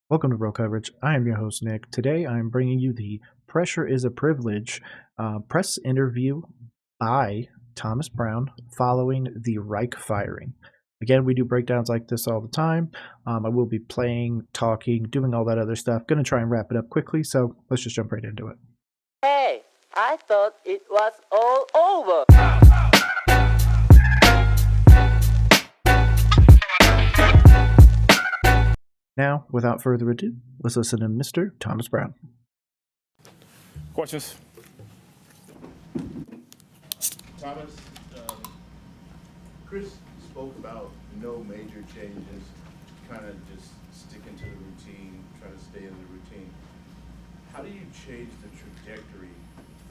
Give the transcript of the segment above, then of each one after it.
Welcome to Bro Coverage. I am your host, Nick. Today I am bringing you the Pressure is a Privilege press interview by Thomas Brown following the Reich firing. Again, we do breakdowns like this all the time. I will be playing, talking, doing all that other stuff. Going to try and wrap it up quickly, so let's just jump right into it. Hey, I thought it was all over. Now, without further ado, let's listen to Mr. Thomas Brown. Questions? Thomas, Chris spoke about no major changes, kind of just sticking to the routine, trying to stay in the routine. How do you change the trajectory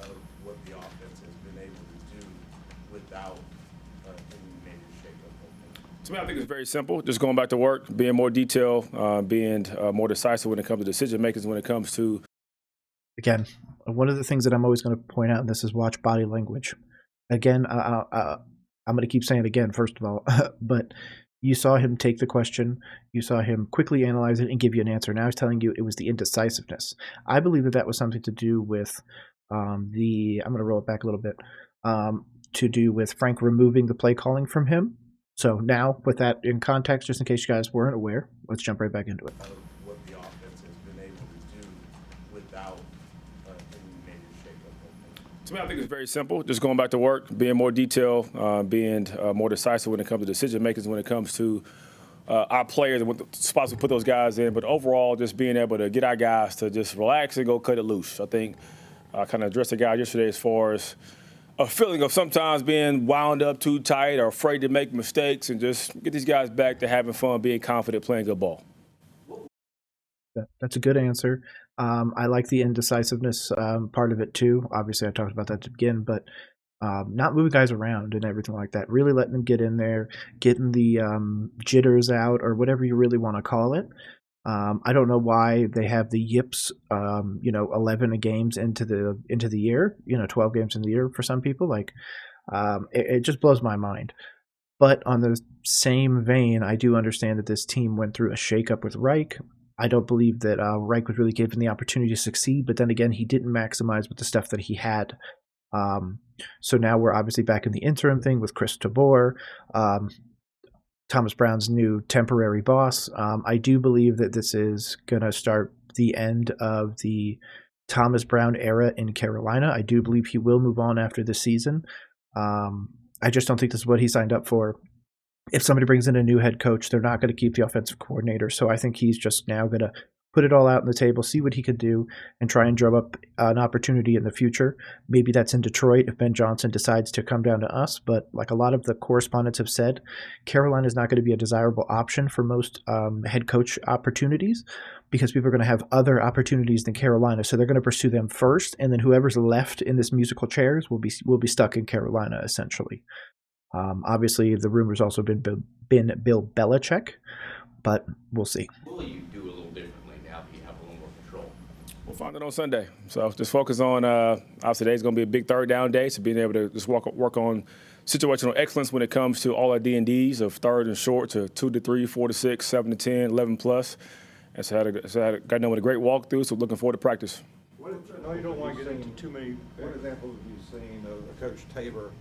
of what the offense has been able to do without any major shakeup? To me, I think it's very simple. Just going back to work, being more detailed, being more decisive when it comes to decision makers, when it comes to. Again, one of the things that I'm always going to point out in this is watch body language. Again, I'm going to keep saying it again, first of all, but you saw him take the question, you saw him quickly analyze it and give you an answer. Now he's telling you it was the indecisiveness. I believe that was something to do with I'm going to roll it back a little bit, to do with Frank removing the play calling from him. So now, with that in context, just in case you guys weren't aware, let's jump right back into it. What the offense has been able to do without any major shakeup? To me, I think it's very simple. Just going back to work, being more detailed, being more decisive when it comes to decision makers, when it comes to our players and what the spots we put those guys in. But overall, just being able to get our guys to just relax and go cut it loose. I think I kind of addressed the guy yesterday as far as a feeling of sometimes being wound up too tight or afraid to make mistakes, and just get these guys back to having fun, being confident, playing good ball. That's a good answer. I like the indecisiveness part of it too. Obviously, I talked about that to begin, but not moving guys around and everything like that. Really letting them get in there, getting the jitters out, or whatever you really want to call it. I don't know why they have the yips, 11 games into the year, 12 games in the year for some people. It just blows my mind. But on the same vein, I do understand that this team went through a shakeup with Reich. I don't believe that Reich was really given the opportunity to succeed, but then again, he didn't maximize with the stuff that he had. So now we're obviously back in the interim thing with Chris Tabor. Thomas Brown's new temporary boss. I do believe that this is going to start the end of the Thomas Brown era in Carolina. I do believe he will move on after this season. I just don't think this is what he signed up for. If somebody brings in a new head coach, they're not going to keep the offensive coordinator. So I think he's just now going to put it all out on the table, see what he could do, and try and drum up an opportunity in the future. Maybe that's in Detroit if Ben Johnson decides to come down to us. But like a lot of the correspondents have said, Carolina is not going to be a desirable option for most head coach opportunities, because people are going to have other opportunities than Carolina. So they're going to pursue them first, and then whoever's left in this musical chairs will be stuck in Carolina, essentially. Obviously, the rumor's also been Bill Belichick, but we'll see. What will you do a little differently now that you have a little more control? We'll find it on Sunday. So just focus on, obviously today's going to be a big third down day, so being able to just work on situational excellence when it comes to all our D&Ds of third and short to 2 to 3, 4 to 6, 7 to 10, 11 plus. And so I got done with a great walkthrough, so looking forward to practice. No, you don't want to get into too many. What examples have you seen of Coach Tabor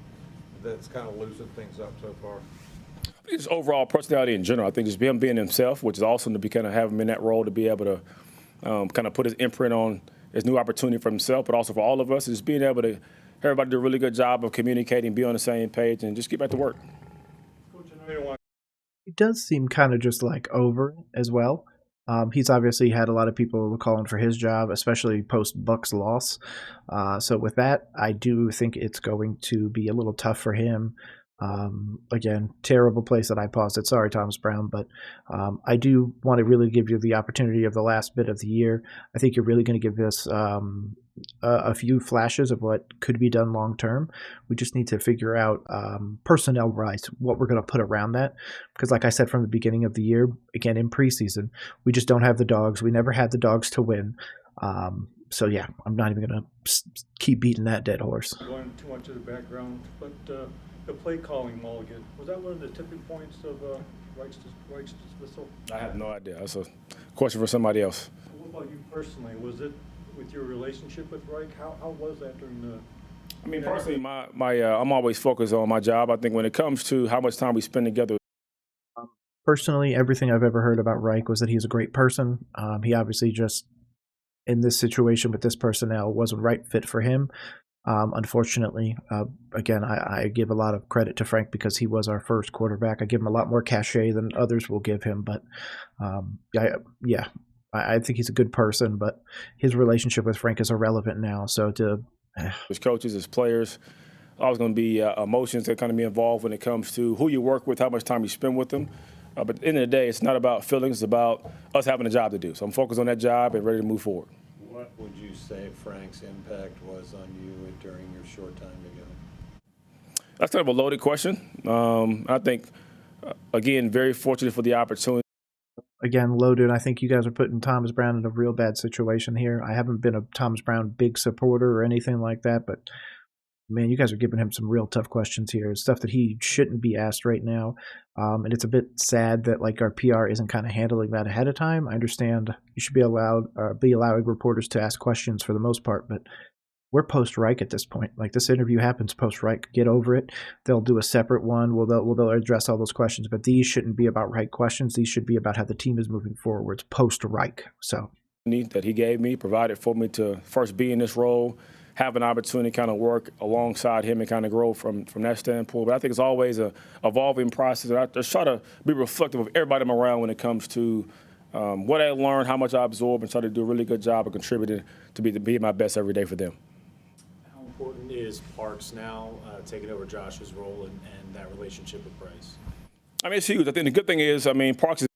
that's kind of loosened things up so far? I think just overall personality in general. I think just him being himself, which is awesome to be kind of have him in that role, to be able to kind of put his imprint on his new opportunity for himself, but also for all of us, is just being able to everybody do a really good job of communicating, be on the same page, and just get back to work. Coach, I know you don't want. He does seem kind of just like over it as well. He's obviously had a lot of people calling for his job, especially post Bucks loss. So with that, I do think it's going to be a little tough for him. Again, terrible place that I paused it. Sorry, Thomas Brown, but I do want to really give you the opportunity of the last bit of the year. I think you're really going to give this a few flashes of what could be done long term. We just need to figure out personnel-wise what we're going to put around that, because like I said from the beginning of the year, again in preseason, we just don't have the dogs. We never had the dogs to win. So yeah, I'm not even gonna keep beating that dead horse. Going too much of the background, but the play calling mulligan, was that one of the tipping points of Reich's dismissal? I have no idea. That's a question for somebody else. What about you personally? Was it with your relationship with Reich? How was that during the? I mean, personally, I'm always focused on my job. I think when it comes to how much time we spend together. Personally, everything I've ever heard about Reich was that he's a great person. He obviously just, in this situation with this personnel, wasn't right fit for him. Unfortunately, again, I give a lot of credit to Frank because he was our first quarterback. I give him a lot more cachet than others will give him, but I think he's a good person, but his relationship with Frank is irrelevant now. So as coaches, as players, always going to be emotions that kind of be involved when it comes to who you work with, how much time you spend with them. But at the end of the day, it's not about feelings, it's about us having a job to do. So I'm focused on that job and ready to move forward. What would you say Frank's impact was on you during your short time together? That's kind of a loaded question. I think, again, very fortunate for the opportunity. Again, loaded. I think you guys are putting Thomas Brown in a real bad situation here. I haven't been a Thomas Brown big supporter or anything like that, but man, you guys are giving him some real tough questions here. Stuff that he shouldn't be asked right now. And it's a bit sad that like our PR isn't kind of handling that ahead of time. I understand you should be allowing reporters to ask questions for the most part, but we're post Reich at this point. Like this interview happens post Reich. Get over it. They'll do a separate one. They'll address all those questions, but these shouldn't be about Reich questions. These should be about how the team is moving forwards post Reich. So that he gave me, provided for me to first be in this role, have an opportunity to kind of work alongside him and kind of grow from that standpoint. But I think it's always a evolving process. And I just try to be reflective of everybody I'm around when it comes to what I learned, how much I absorb, and try to do a really good job of contributing to be my best every day for them. How important is Parks now taking over Josh's role and that relationship with Bryce? I mean, it's huge. I think the good thing is, Parks is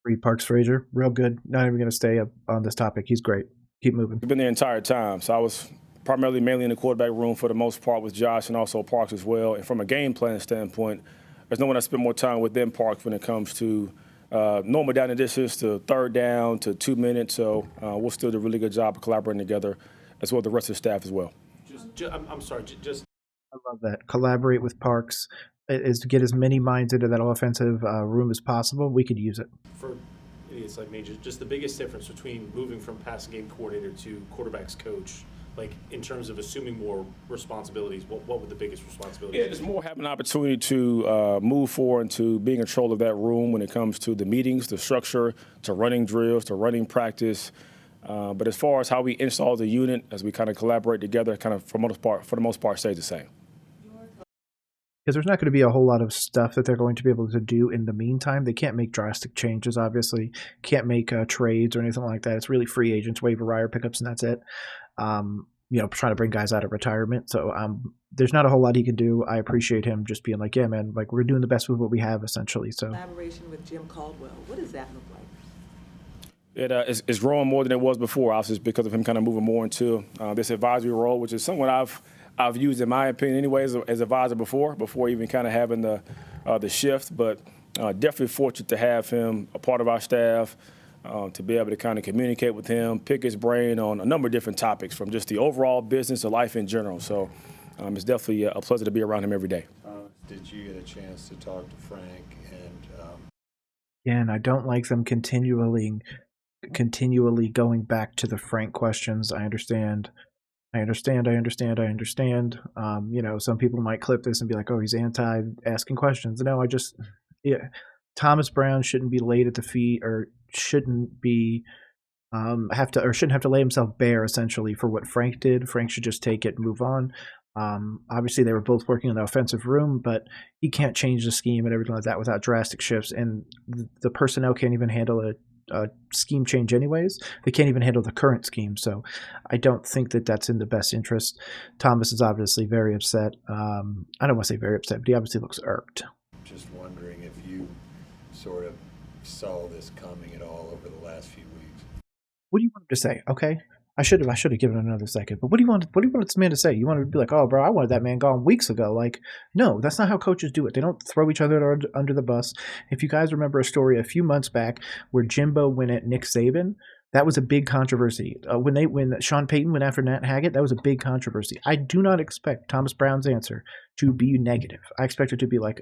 Reed Parks Frazier, real good. Not even going to stay up on this topic. He's great. Keep moving. He's been there the entire time. So I was mainly in the quarterback room for the most part with Josh and also Parks as well. And from a game plan standpoint, there's no one I spend more time with than Parks when it comes to normal down and distance to third down to 2 minutes. So we'll still do a really good job of collaborating together as well as the rest of the staff as well. I'm sorry, just. I love that. Collaborate with Parks is to get as many minds into that offensive room as possible. We could use it. For idiots like me, just the biggest difference between moving from passing game coordinator to quarterback's coach, like in terms of assuming more responsibilities, what would the biggest responsibility be? Yeah, it's more having an opportunity to move forward into being in control of that room when it comes to the meetings, the structure, to running drills, to running practice. But as far as how we install the unit, as we kind of collaborate together, kind of for the most part, stays the same. Because there's not going to be a whole lot of stuff that they're going to be able to do in the meantime. They can't make drastic changes, obviously. Can't make trades or anything like that. It's really free agents, waiver wire pickups, and that's it. Trying to bring guys out of retirement. So there's not a whole lot he can do. I appreciate him just being like, yeah, man, like we're doing the best with what we have, essentially. So collaboration with Jim Caldwell. What does that look like? It's growing more than it was before, obviously, because of him kind of moving more into this advisory role, which is somewhat I've used, in my opinion, anyway, as advisor before even kind of having the shift. But definitely fortunate to have him a part of our staff, to be able to kind of communicate with him, pick his brain on a number of different topics, from just the overall business to life in general. So it's definitely a pleasure to be around him every day. Did you get a chance to talk to Frank? And I don't like them continually going back to the Frank questions. I understand. Some people might clip this and be like, oh, he's anti asking questions. No, Thomas Brown shouldn't be laid at the feet, or shouldn't have to lay himself bare essentially for what Frank did. Frank should just take it and move on. Obviously they were both working in the offensive room, but he can't change the scheme and everything like that without drastic shifts. And the personnel can't even handle a scheme change anyways. They can't even handle the current scheme. So I don't think that that's in the best interest. Thomas is obviously very upset. I don't want to say very upset, but he obviously looks irked. Just wondering if you sort of saw this coming at all over the last few weeks. What do you want him to say? Okay. I should have given it another second. But what do you want this man to say? You want to be like, oh, bro, I wanted that man gone weeks ago. Like, no, that's not how coaches do it. They don't throw each other under the bus. If you guys remember a story a few months back where Jimbo went at Nick Saban, That was a big controversy. When Sean Payton went after Nat Hackett, that was a big controversy. I do not expect Thomas Brown's answer to be negative. I expect it to be like,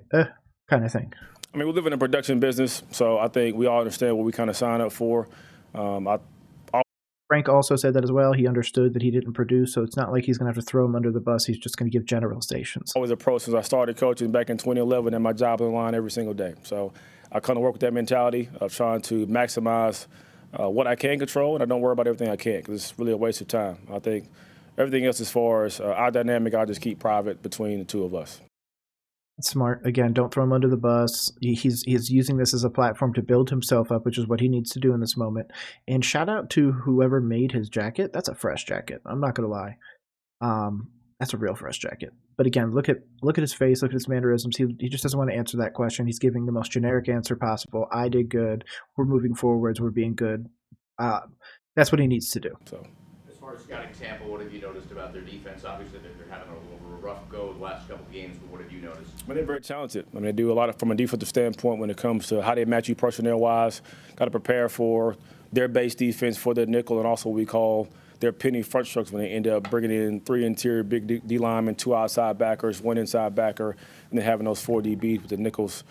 kind of thing. I mean, we live in a production business, so I think we all understand what we kind of sign up for. Frank also said that as well. He understood that he didn't produce, so it's not like he's going to have to throw him under the bus. He's just going to give generalizations. I was a pro since I started coaching back in 2011, and my job on the line every single day. So I kind of work with that mentality of trying to maximize what I can control, and I don't worry about everything I can't because it's really a waste of time. I think everything else as far as our dynamic, I'll just keep private between the two of us. Smart. Again, don't throw him under the bus. He's using this as a platform to build himself up, which is what he needs to do in this moment. And shout out to whoever made his jacket. That's a fresh jacket. I'm not gonna lie. That's a real fresh jacket. But again, look at his face, look at his mannerisms. He just doesn't want to answer that question. He's giving the most generic answer possible. I did good. We're moving forwards. We're being good. That's what he needs to do. So. As far as scouting Tampa, what have you noticed about their defense? Obviously, they're having a little rough go the last couple of games, but what have you noticed? I mean, they're very talented. I mean, they do a lot from a defensive standpoint when it comes to how they match you personnel-wise. Got to prepare for their base defense, for their nickel, and also what we call their penny front structure when they end up bringing in 3 interior big D linemen, 2 outside backers, 1 inside backer, and then having those 4 DBs with the nickels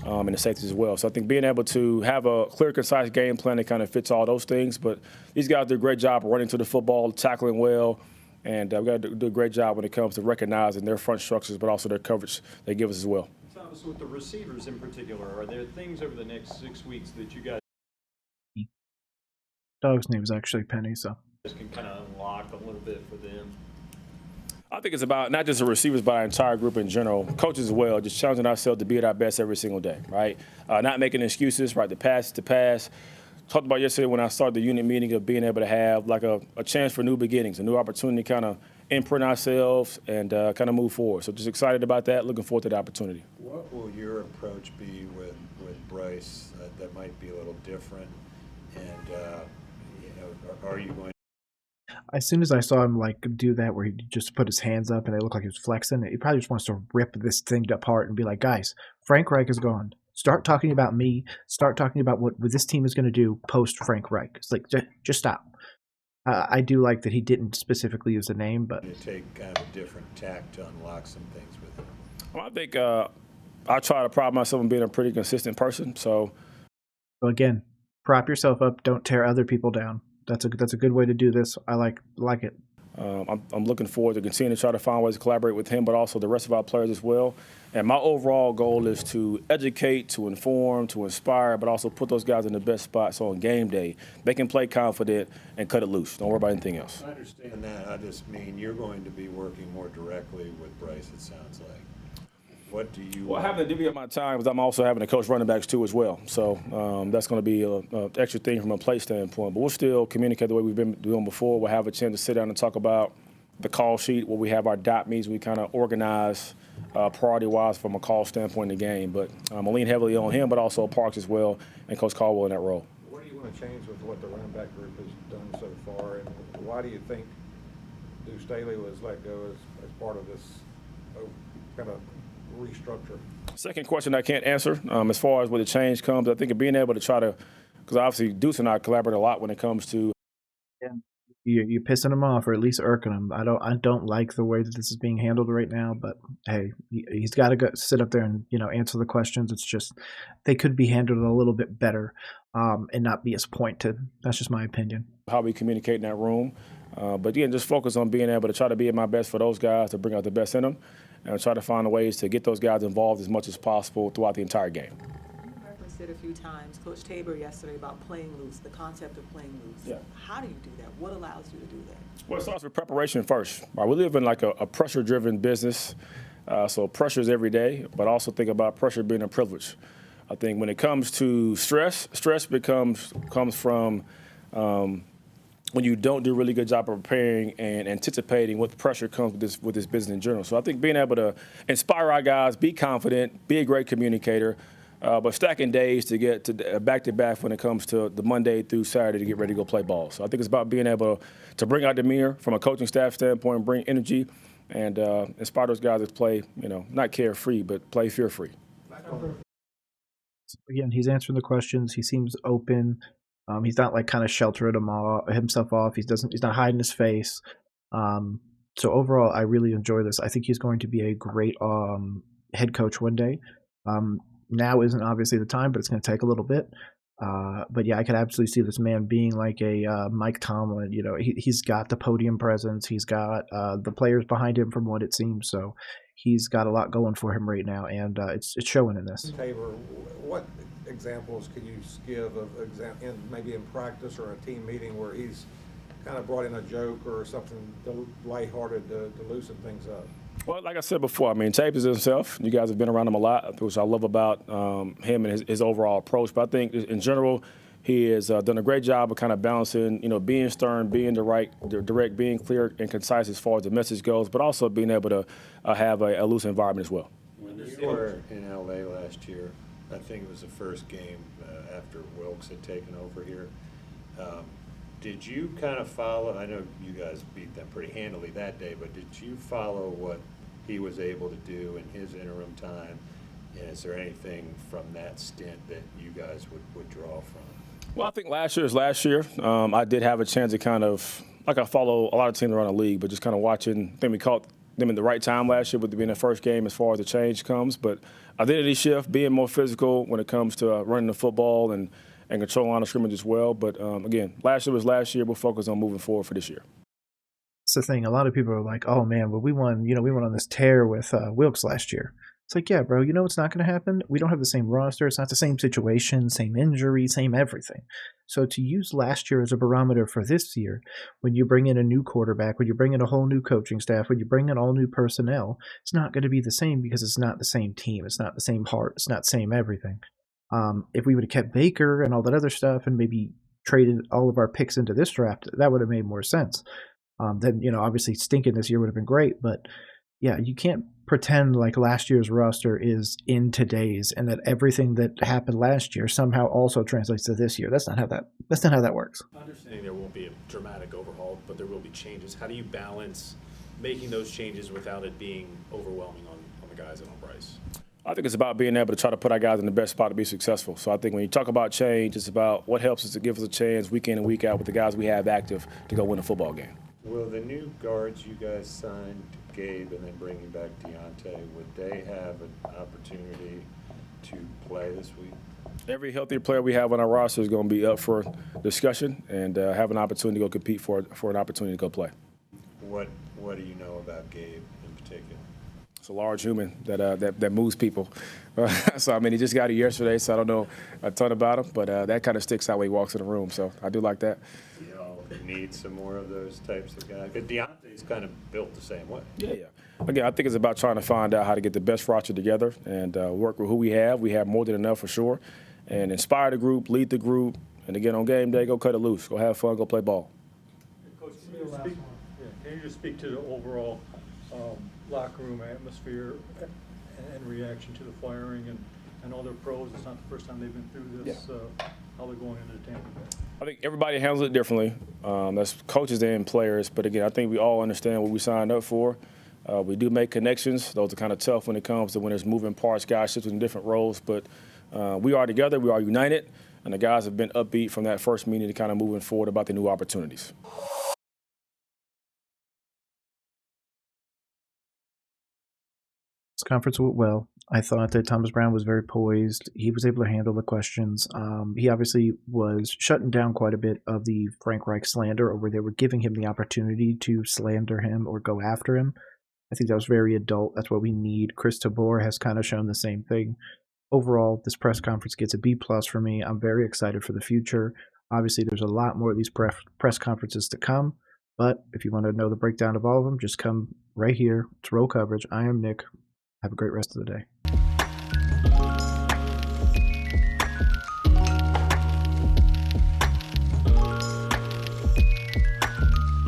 and the safeties as well. So I think being able to have a clear, concise game plan that kind of fits all those things. But these guys do a great job running to the football, tackling well. And we've got to do a great job when it comes to recognizing their front structures, but also their coverage they give us as well. Thomas, with the receivers in particular, are there things over the next 6 weeks that you guys Dog's name is actually Penny, so can kind of unlock a little bit for them? I think it's about not just the receivers, but our entire group in general, coaches as well, just challenging ourselves to be at our best every single day, right? Not making excuses, right? The pass to pass. Talked about yesterday when I started the unit meeting of being able to have like a chance for new beginnings, a new opportunity to kind of imprint ourselves and kind of move forward. So just excited about that, looking forward to the opportunity. What will your approach be with Bryce that might be a little different? And, are you going as soon as I saw him like do that where he just put his hands up and they look like he was flexing, he probably just wants to rip this thing apart and be like, guys, Frank Reich is gone. Start talking about me. Start talking about what this team is going to do post Frank Reich. It's like, just stop. I do like that he didn't specifically use the name, but to take kind of a different tack to unlock some things with him? Well, I think I try to pride myself on being a pretty consistent person. So again, prop yourself up. Don't tear other people down. That's a good way to do this. I like it. I'm looking forward to continuing to try to find ways to collaborate with him, but also the rest of our players as well. And my overall goal is to educate, to inform, to inspire, but also put those guys in the best spot so on game day they can play confident and cut it loose. Don't worry about anything else. I understand that. I just mean you're going to be working more directly with Bryce, it sounds like. What do you Well, having to divvy up my time because I'm also having to coach running backs too as well. So that's going to be an extra thing from a play standpoint. But we'll still communicate the way we've been doing before. We'll have a chance to sit down and talk about the call sheet where we have our dot meetings. We kind of organize priority-wise from a call standpoint in the game. But I lean heavily on him, but also Parks as well, and Coach Caldwell in that role. What do you want to change with what the running back group has done so far, and why do you think Deuce Staley was let go as part of this kind of restructure? Second question I can't answer. As far as where the change comes, I think of being able to try to, because obviously Deuce and I collaborate a lot when it comes to. Yeah. You're pissing him off, or at least irking him. I don't like the way that this is being handled right now. But hey, he's got to go sit up there and answer the questions. It's just they could be handled a little bit better, and not be as pointed. That's just my opinion. How we communicate in that room, but again, just focus on being able to try to be at my best for those guys to bring out the best in them, and try to find ways to get those guys involved as much as possible throughout the entire game. Said a few times, Coach Tabor yesterday, about playing loose, the concept of playing loose. Yeah. How do you do that? What allows you to do that? Well, it starts with preparation first. Right? We live in like a pressure-driven business, so pressure is every day, but also think about pressure being a privilege. I think when it comes to stress comes from when you don't do a really good job of preparing and anticipating what pressure comes with this business in general. So I think being able to inspire our guys, be confident, be a great communicator, but stacking days to get to back-to-back when it comes to the Monday through Saturday to get ready to go play ball. So I think it's about being able to bring out the mirror from a coaching staff standpoint, bring energy, and inspire those guys to play, not carefree, but play fear-free. Again, he's answering the questions. He seems open. He's not like kind of sheltering himself off. He's not hiding his face. So overall, I really enjoy this. I think he's going to be a great head coach one day. Now isn't obviously the time, but it's going to take a little bit. But yeah, I could absolutely see this man being like a Mike Tomlin. You know, he's got the podium presence. He's got the players behind him, from what it seems. So he's got a lot going for him right now, and it's showing in this. Tabor, what examples can you give of maybe in practice or a team meeting where he's kind of brought in a joke or something lighthearted to loosen things up? Well, like I said before, I mean, Tape is himself. You guys have been around him a lot, which I love about him and his overall approach. But I think in general, he has done a great job of kind of balancing, you know, being stern, being direct, being clear and concise as far as the message goes, but also being able to have a loose environment as well. When you were in LA last year, I think it was the first game after Wilkes had taken over here. Did you kind of follow, I know you guys beat them pretty handily that day, but did you follow what he was able to do in his interim time? And is there anything from that stint that you guys would draw from? Well, I think last year is last year. I did have a chance to kind of, like I follow a lot of teams around the league, but just kind of watching, I think we caught them in the right time last year with it being the first game as far as the change comes. But identity shift, being more physical when it comes to running the football and control line of scrimmage as well. But again, last year was last year. We'll focus on moving forward for this year. It's the thing. A lot of people are like, "Oh man, well we won. You know, we went on this tear with Wilkes last year." It's like, yeah, bro. You know what's not going to happen? We don't have the same roster. It's not the same situation, same injury, same everything. So to use last year as a barometer for this year, when you bring in a new quarterback, when you bring in a whole new coaching staff, when you bring in all new personnel, it's not going to be the same because it's not the same team. It's not the same heart. It's not the same everything. If we would have kept Baker and all that other stuff and maybe traded all of our picks into this draft, that would have made more sense. Then, you know, obviously stinking this year would have been great. But yeah, you can't pretend like last year's roster is in today's and that everything that happened last year somehow also translates to this year. That's not how that works. Understanding there won't be a dramatic overhaul, but there will be changes. How do you balance making those changes without it being overwhelming on the guys and on Bryce? I think it's about being able to try to put our guys in the best spot to be successful. So I think when you talk about change, it's about what helps us to give us a chance week in and week out with the guys we have active to go win a football game. Will the new guards you guys signed, Gabe, and then bringing back Deontay, would they have an opportunity to play this week? Every healthy player we have on our roster is going to be up for discussion and have an opportunity to go compete for an opportunity to go play. What do you know about Gabe in particular? It's a large human that moves people. So, I mean, he just got here yesterday, so I don't know a ton about him, but that kind of sticks out when he walks in the room, so I do like that. You know, need some more of those types of guys? Because Deontay's kind of built the same way. Yeah. Again, I think it's about trying to find out how to get the best roster together and work with who we have. We have more than enough for sure. And inspire the group, lead the group, and again, on game day, go cut it loose. Go have fun, go play ball. Coach, can you just speak to the overall locker room atmosphere and reaction to the firing? And all their pros, it's not the first time they've been through this. How they're going into Tampa Bay? I think everybody handles it differently. That's coaches and players. But again, I think we all understand what we signed up for. We do make connections. Those are kind of tough when it comes to when there's moving parts, guys shifting in different roles. But we are together. We are united. And the guys have been upbeat from that first meeting to kind of moving forward about the new opportunities. This conference went well. I thought that Thomas Brown was very poised. He was able to handle the questions. He obviously was shutting down quite a bit of the Frank Reich slander, or where they were giving him the opportunity to slander him or go after him. I think that was very adult. That's what we need. Chris Tabor has kind of shown the same thing. Overall, this press conference gets a B+ for me. I'm very excited for the future. Obviously, there's a lot more of these press conferences to come. But if you want to know the breakdown of all of them, just come right here. It's Roll Coverage. I am Nick. Have a great rest of the day.